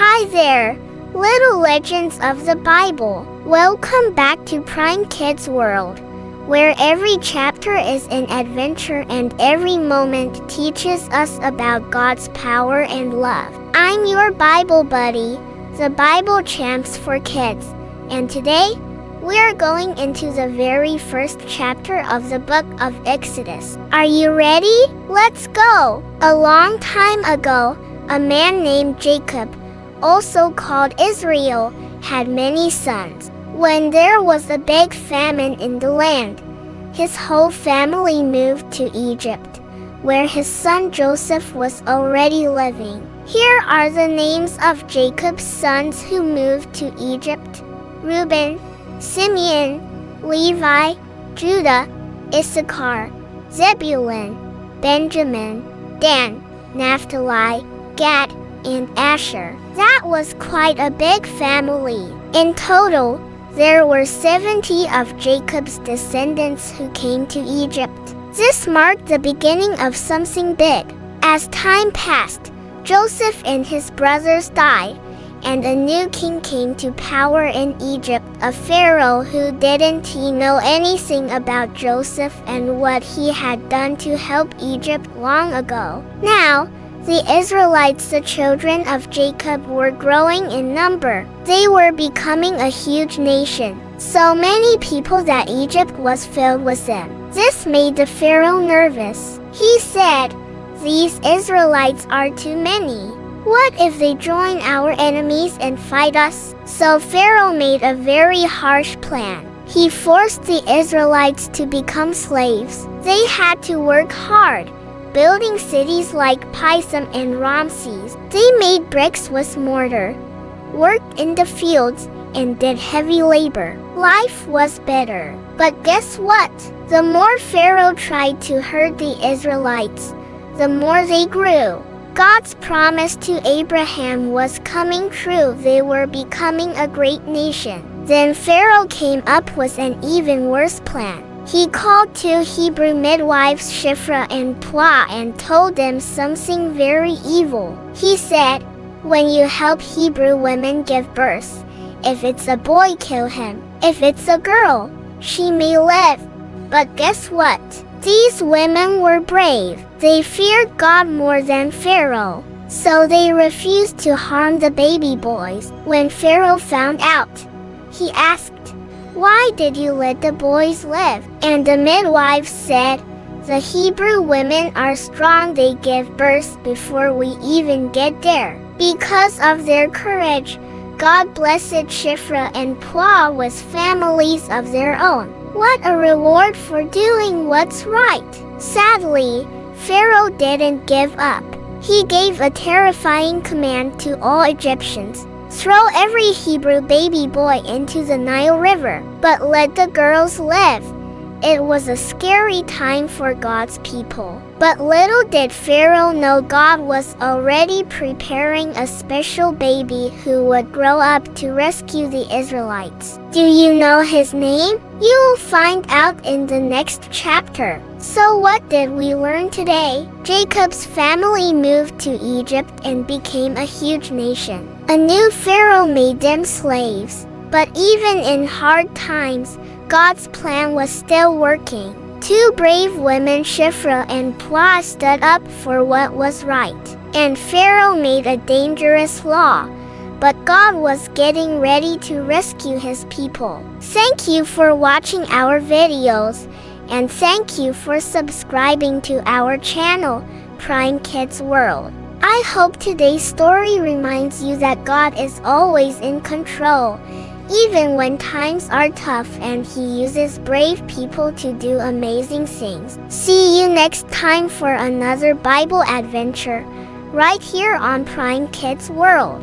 Hi there, little legends of the Bible. Welcome back to Prime Kids World, where every chapter is an adventure and every moment teaches us about God's power and love. I'm your Bible buddy, the Bible Champs for Kids, and today we're going into the very first chapter of the book of Exodus. Are you ready? Let's go! A long time ago, a man named Jacob, also called Israel, had many sons. When there was a big famine in the land, his whole family moved to Egypt, where his son Joseph was already living. Here are the names of Jacob's sons who moved to Egypt: Reuben, Simeon, Levi, Judah, Issachar, Zebulun, Benjamin, Dan, Naphtali, Gad, and Asher. That was quite a big family. In total, there were 70 of Jacob's descendants who came to Egypt. This marked the beginning of something big. As time passed, Joseph and his brothers died, and a new king came to power in Egypt, a Pharaoh who didn't know anything about Joseph and what he had done to help Egypt long ago. Now, the Israelites, the children of Jacob, were growing in number. They were becoming a huge nation, so many people that Egypt was filled with them. This made the Pharaoh nervous. He said, "These Israelites are too many. What if they join our enemies and fight us?" So Pharaoh made a very harsh plan. He forced the Israelites to become slaves. They had to work hard, building cities like Pithom and Ramses. They made bricks with mortar, worked in the fields, and did heavy labor. Life was better. But guess what? The more Pharaoh tried to hurt the Israelites, the more they grew. God's promise to Abraham was coming true. They were becoming a great nation. Then Pharaoh came up with an even worse plan. He called two Hebrew midwives, Shiphrah and Puah, and told them something very evil. He said, "When you help Hebrew women give birth, if it's a boy, kill him. If it's a girl, she may live." But guess what? These women were brave. They feared God more than Pharaoh, so they refused to harm the baby boys. When Pharaoh found out, he asked, "Why did you let the boys live?" And the midwives said, "The Hebrew women are strong. They give birth before we even get there." Because of their courage, God blessed Shiphrah and Puah with families of their own. What a reward for doing what's right. Sadly, Pharaoh didn't give up. He gave a terrifying command to all Egyptians: "Throw every Hebrew baby boy into the Nile River, but let the girls live." It was a scary time for God's people. But little did Pharaoh know God was already preparing a special baby who would grow up to rescue the Israelites. Do you know his name? You'll find out in the next chapter. So what did we learn today? Jacob's family moved to Egypt and became a huge nation. A new Pharaoh made them slaves. But even in hard times, God's plan was still working. Two brave women, Shiphrah and Puah, stood up for what was right. And Pharaoh made a dangerous law, but God was getting ready to rescue his people. Thank you for watching our videos, and thank you for subscribing to our channel, Prime Kids World. I hope today's story reminds you that God is always in control, even when times are tough, and he uses brave people to do amazing things. See you next time for another Bible adventure, right here on Prime Kids World.